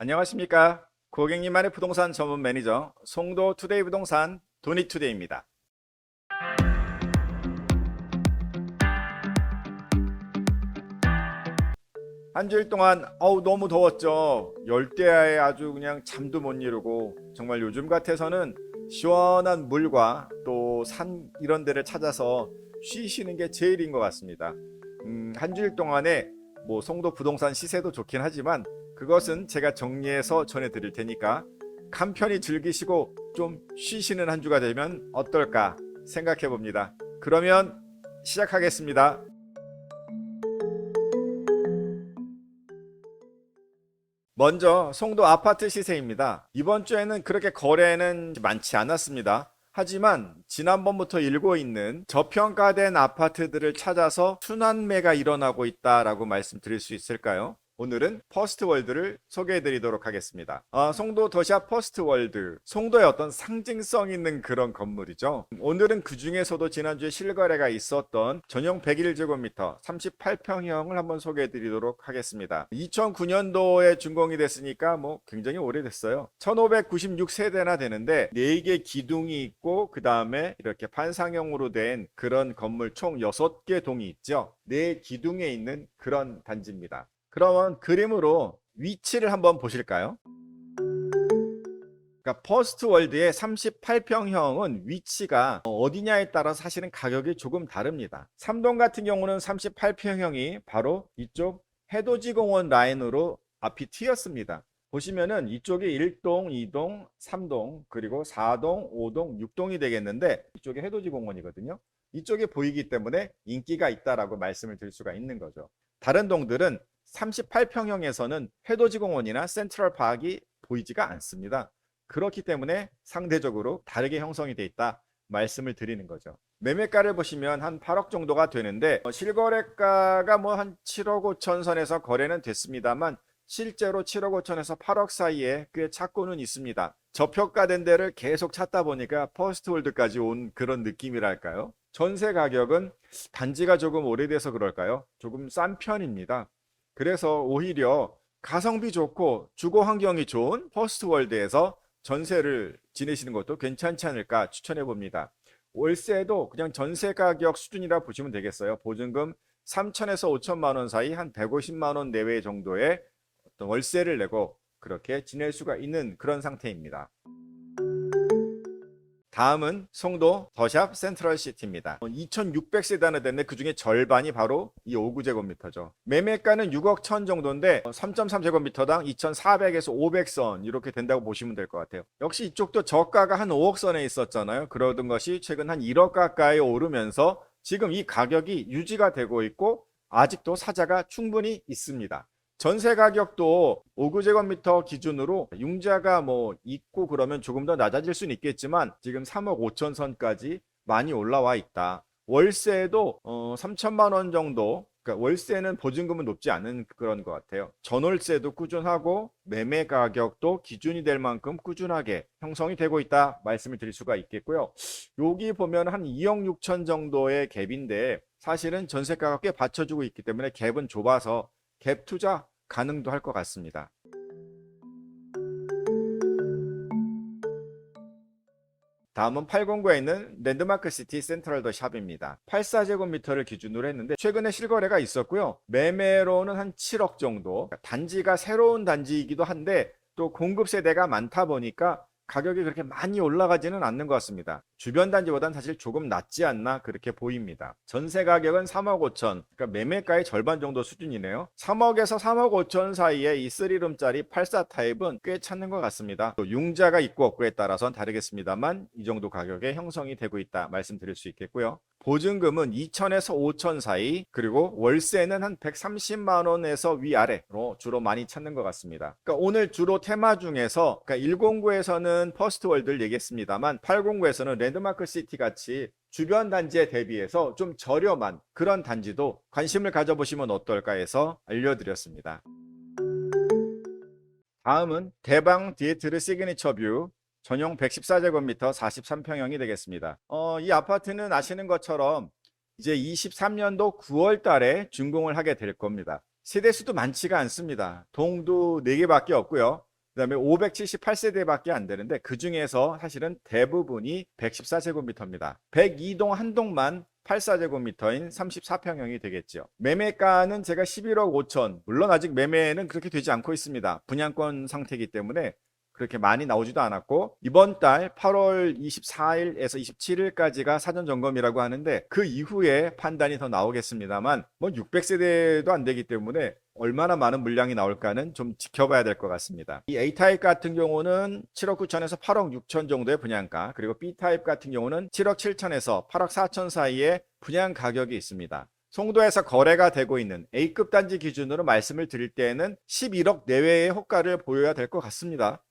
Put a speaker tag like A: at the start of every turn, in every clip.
A: 안녕하십니까. 고객님만의 부동산 전문 매니저 송도 투데이 부동산 도니투데이입니다. 한 주일 동안 너무 더웠죠. 열대야에 아주 그냥 잠도 못 이루고 정말 요즘 같아서는 시원한 물과 또 산 이런 데를 찾아서 쉬시는 게 제일인 것 같습니다. 한 주일 동안에 뭐 송도 부동산 시세도 좋긴 하지만 그것은 제가 정리해서 전해드릴 테니까 간편히 즐기시고 좀 쉬시는 한 주가 되면 어떨까 생각해 봅니다. 그러면 시작하겠습니다. 먼저 송도 아파트 시세입니다. 이번 주에는 그렇게 거래는 많지 않았습니다. 하지만 지난번부터 일고 있는 저평가된 아파트들을 찾아서 순환매가 일어나고 있다라고 말씀드릴 수 있을까요? 오늘은 퍼스트월드를 소개해드리도록 하겠습니다. 송도 더샵 퍼스트월드, 송도의 어떤 상징성 있는 그런 건물이죠. 오늘은 그 중에서도 지난주에 실거래가 있었던 전용 101제곱미터 38평형을 한번 소개해드리도록 하겠습니다. 2009년도에 준공이 됐으니까 뭐 굉장히 오래됐어요. 1596세대나 되는데 4개 기둥이 있고 그 다음에 이렇게 판상형으로 된 그런 건물 총 6개 동이 있죠. 4기둥에 있는 그런 단지입니다. 그러면 그림으로 위치를 한번 보실까요? 그러니까 퍼스트월드의 38평형은 위치가 어디냐에 따라 사실은 가격이 조금 다릅니다. 3동 같은 경우는 38평형이 바로 이쪽 해돋이공원 라인으로 앞이 트였습니다. 보시면은 이쪽이 1동, 2동, 3동, 그리고 4동, 5동, 6동이 되겠는데 이쪽이 해돋이공원이거든요. 이쪽이 보이기 때문에 인기가 있다라고 말씀을 드릴 수가 있는 거죠. 다른 동들은 38평형에서는 해돋이공원이나 센트럴파크가 보이지가 않습니다. 그렇기 때문에 상대적으로 다르게 형성이 돼 있다 말씀을 드리는 거죠. 매매가를 보시면 한 8억 정도가 되는데 실거래가가 뭐 한 7억 5천 선에서 거래는 됐습니다만 실제로 7억 5천에서 8억 사이에 꽤 찾고는 있습니다. 저평가된 데를 계속 찾다 보니까 퍼스트월드까지 온 그런 느낌이랄까요? 전세 가격은 단지가 조금 오래돼서 그럴까요? 조금 싼 편입니다. 그래서 오히려 가성비 좋고 주거 환경이 좋은 퍼스트월드에서 전세를 지내시는 것도 괜찮지 않을까 추천해 봅니다. 월세도 그냥 전세 가격 수준이라 보시면 되겠어요. 보증금 3천에서 5천만 원 사이 한 150만 원 내외 정도의 어떤 월세를 내고 그렇게 지낼 수가 있는 그런 상태입니다. 다음은 송도 더샵 센트럴시티입니다. 2600세대나 됐는데 그중에 절반이 바로 이 5구제곱미터죠. 매매가는 6억 1천 정도인데 3.3제곱미터당 2400에서 500선 이렇게 된다고 보시면 될 것 같아요. 역시 이쪽도 저가가 한 5억 선에 있었잖아요. 그러던 것이 최근 한 1억 가까이 오르면서 지금 이 가격이 유지가 되고 있고 아직도 사자가 충분히 있습니다. 전세 가격도 5구제곱미터 기준으로 융자가 뭐 있고 그러면 조금 더 낮아질 수는 있겠지만 지금 3억 5천 선까지 많이 올라와 있다. 월세도 3천만 원 정도, 그러니까 월세는 보증금은 높지 않은 그런 것 같아요. 전월세도 꾸준하고 매매 가격도 기준이 될 만큼 꾸준하게 형성이 되고 있다 말씀을 드릴 수가 있겠고요. 여기 보면 한 2억 6천 정도의 갭인데 사실은 전세가가 꽤 받쳐주고 있기 때문에 갭은 좁아서 갭 투자 가능도 할 것 같습니다. 다음은 809에 있는 랜드마크 시티 센트럴 더 샵입니다. 84제곱미터를 기준으로 했는데 최근에 실거래가 있었고요. 매매로는 한 7억 정도. 단지가 새로운 단지이기도 한데 또 공급 세대가 많다 보니까 가격이 그렇게 많이 올라가지는 않는 것 같습니다. 주변 단지보다는 사실 조금 낮지 않나 그렇게 보입니다. 전세 가격은 3억 5천, 그러니까 매매가의 절반 정도 수준이네요. 3억에서 3억 5천 사이에 이 3룸짜리 84 타입은 꽤 찾는 것 같습니다. 또 융자가 있고 없고에 따라서는 다르겠습니다만 이 정도 가격에 형성이 되고 있다 말씀드릴 수 있겠고요. 보증금은 2천에서 5천 사이, 그리고 월세는 한 130만 원에서 위아래로 주로 많이 찾는 것 같습니다. 그러니까 오늘 주로 테마 중에서 그러니까 109에서는 퍼스트월드를 얘기했습니다만 809에서는 랜드마크 시티 같이 주변 단지에 대비해서 좀 저렴한 그런 단지도 관심을 가져보시면 어떨까 해서 알려드렸습니다. 다음은 대방 디에트르 시그니처 뷰 전용 114제곱미터 43평형이 되겠습니다. 이 아파트는 아시는 것처럼 이제 23년도 9월 달에 준공을 하게 될 겁니다. 세대수도 많지가 않습니다. 동도 4개밖에 없고요. 그다음에 578세대밖에 안 되는데 그 중에서 사실은 대부분이 114제곱미터입니다. 102동 한 동만 84제곱미터인 34평형이 되겠죠. 매매가는 제가 11억 5천, 물론 아직 매매는 그렇게 되지 않고 있습니다. 분양권 상태이기 때문에 그렇게 많이 나오지도 않았고, 이번 달 8월 24일에서 27일까지가 사전 점검이라고 하는데 그 이후에 판단이 더 나오겠습니다만, 뭐 600세대도 안 되기 때문에 얼마나 많은 물량이 나올까는 좀 지켜봐야 될 것 같습니다. 이 A타입 같은 경우는 7억 9천에서 8억 6천 정도의 분양가, 그리고 B타입 같은 경우는 7억 7천에서 8억 4천 사이의 분양 가격이 있습니다. 송도에서 거래가 되고 있는 A급 단지 기준으로 말씀을 드릴 때에는 11억 내외의 호가를 보여야 될 것 같습니다.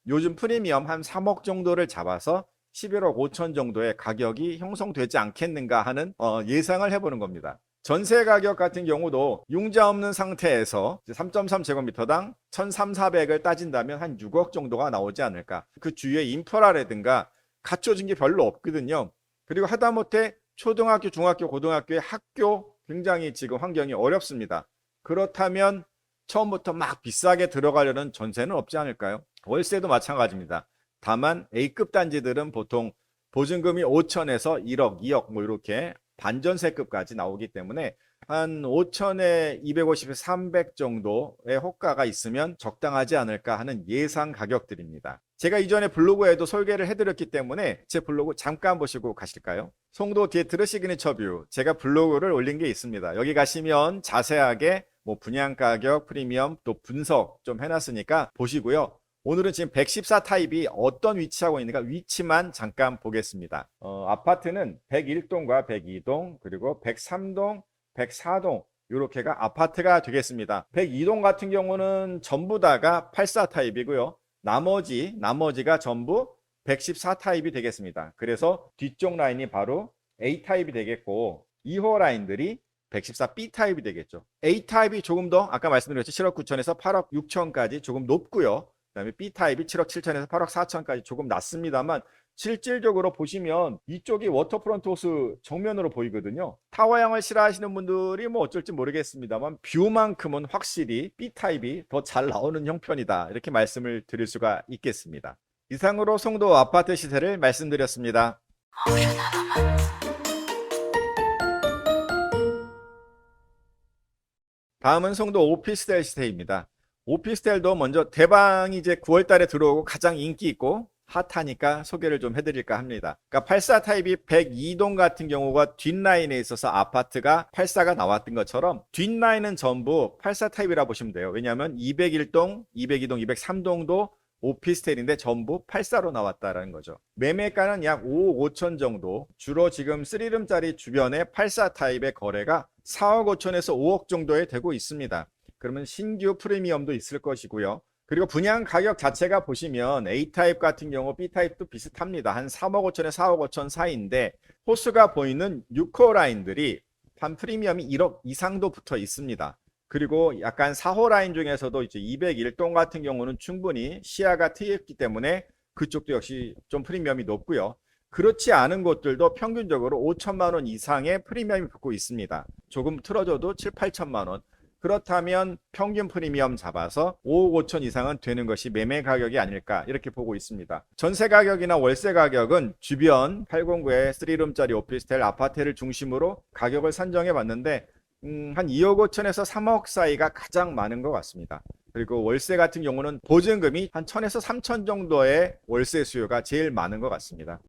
A: 요즘 프리미엄 한 3억 정도를 잡아서 11억 5천 정도의 가격이 형성되지 않겠는가 하는 예상을 해보는 겁니다. 전세 가격 같은 경우도 융자 없는 상태에서 3.3제곱미터당 1,300~1,400을 따진다면 한 6억 정도가 나오지 않을까. 그 주위에 인프라라든가 갖춰진 게 별로 없거든요. 그리고 하다못해 초등학교, 중학교, 고등학교의 학교 굉장히 지금 환경이 어렵습니다. 그렇다면 처음부터 막 비싸게 들어가려는 전세는 없지 않을까요? 월세도 마찬가지입니다. 다만 A급 단지들은 보통 보증금이 5천에서 1억, 2억 뭐 이렇게 반전세급까지 나오기 때문에 한 5천에 250에서 300 정도의 호가가 있으면 적당하지 않을까 하는 예상 가격들입니다. 제가 이전에 블로그에도 설계를 해드렸기 때문에 제 블로그 잠깐 보시고 가실까요? 송도 뒤에 들으시그니처 뷰, 제가 블로그를 올린 게 있습니다. 여기 가시면 자세하게 뭐 분양가격, 프리미엄 또 분석 좀 해놨으니까 보시고요. 오늘은 지금 114 타입이 어떤 위치하고 있는가 위치만 잠깐 보겠습니다. 아파트는 101동과 102동 그리고 103동, 104동 이렇게가 아파트가 되겠습니다. 102동 같은 경우는 전부 다가 84 타입이고요. 나머지가 전부 114 타입이 되겠습니다. 그래서 뒤쪽 라인이 바로 A 타입이 되겠고 2호 라인들이 114B 타입이 되겠죠. A 타입이 조금 더 아까 말씀드렸죠. 7억 9천에서 8억 6천까지 조금 높고요. 그다음에 B 타입이 7억 7천에서 8억 4천까지 조금 낮습니다만 실질적으로 보시면 이쪽이 워터프론트 호수 정면으로 보이거든요. 타워형을 싫어하시는 분들이 뭐 어쩔지 모르겠습니다만 뷰만큼은 확실히 B 타입이 더 잘 나오는 형편이다. 이렇게 말씀을 드릴 수가 있겠습니다. 이상으로 송도 아파트 시세를 말씀드렸습니다. 다음은 송도 오피스텔 시세입니다. 오피스텔도 먼저 대방이 이제 9월 달에 들어오고 가장 인기 있고 핫하니까 소개를 좀 해드릴까 합니다. 그러니까 84 타입이 102동 같은 경우가 뒷라인에 있어서 아파트가 84가 나왔던 것처럼 뒷라인은 전부 84 타입이라 보시면 돼요. 왜냐하면 201동, 202동, 203동도 오피스텔인데 전부 84로 나왔다라는 거죠. 매매가는 약 5억 5천 정도, 주로 지금 3룸짜리 주변에 84 타입의 거래가 4억 5천에서 5억 정도에 되고 있습니다. 그러면 신규 프리미엄도 있을 것이고요. 그리고 분양 가격 자체가 보시면 A타입 같은 경우 B타입도 비슷합니다. 한 3억 5천에 4억 5천 사이인데 호수가 보이는 6호 라인들이 한 프리미엄이 1억 이상도 붙어 있습니다. 그리고 약간 4호 라인 중에서도 이제 201동 같은 경우는 충분히 시야가 트였기 때문에 그쪽도 역시 좀 프리미엄이 높고요. 그렇지 않은 곳들도 평균적으로 5천만 원 이상의 프리미엄이 붙고 있습니다. 조금 틀어져도 7, 8천만 원. 그렇다면 평균 프리미엄 잡아서 5억 5천 이상은 되는 것이 매매 가격이 아닐까 이렇게 보고 있습니다. 전세 가격이나 월세 가격은 주변 809의 3룸짜리 오피스텔 아파트를 중심으로 가격을 산정해 봤는데 한 2억 5천에서 3억 사이가 가장 많은 것 같습니다. 그리고 월세 같은 경우는 보증금이 한 1천에서 3천 정도의 월세 수요가 제일 많은 것 같습니다.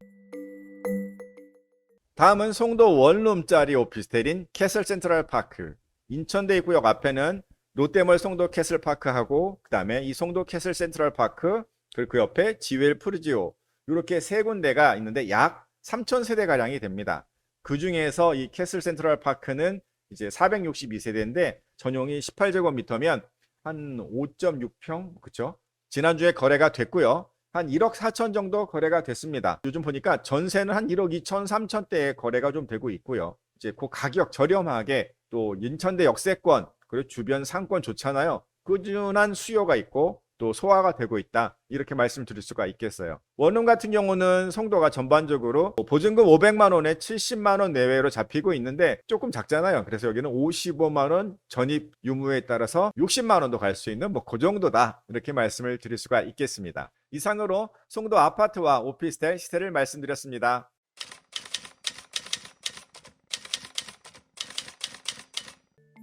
A: 다음은 송도 원룸짜리 오피스텔인 캐슬 센트럴 파크. 인천대입구역 앞에는 롯데몰 송도 캐슬파크하고 그 다음에 이 송도 캐슬 센트럴 파크 그리고 그 옆에 지웰 푸르지오 이렇게 세 군데가 있는데 약 3천 세대가량이 됩니다. 그 중에서 이 캐슬 센트럴 파크는 이제 462세대인데 전용이 18제곱미터면 한 5.6평 그쵸? 지난주에 거래가 됐고요. 한 1억 4천 정도 거래가 됐습니다. 요즘 보니까 전세는 한 1억 2천 3천대에 거래가 좀 되고 있고요. 이제 그 가격 저렴하게 또 인천대 역세권 그리고 주변 상권 좋잖아요. 꾸준한 수요가 있고 또 소화가 되고 있다, 이렇게 말씀드릴 수가 있겠어요. 원룸 같은 경우는 송도가 전반적으로 보증금 500만 원에 70만 원 내외로 잡히고 있는데 조금 작잖아요. 그래서 여기는 55만 원, 전입 유무에 따라서 60만 원도 갈 수 있는 뭐 그 정도다, 이렇게 말씀을 드릴 수가 있겠습니다. 이상으로 송도 아파트와 오피스텔 시세를 말씀드렸습니다.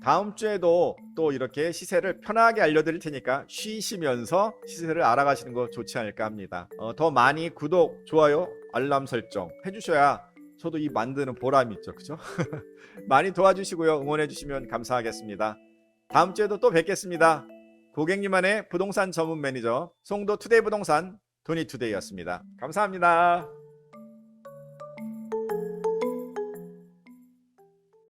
A: 다음 주에도 또 이렇게 시세를 편하게 알려드릴 테니까 쉬시면서 시세를 알아가시는 거 좋지 않을까 합니다. 더 많이 구독, 좋아요, 알람 설정 해주셔야 저도 이 만드는 보람이 있죠. 그죠? 많이 도와주시고요. 응원해주시면 감사하겠습니다. 다음 주에도 또 뵙겠습니다. 고객님만의 부동산 전문 매니저 송도 투데이 부동산 도니투데이였습니다. 감사합니다.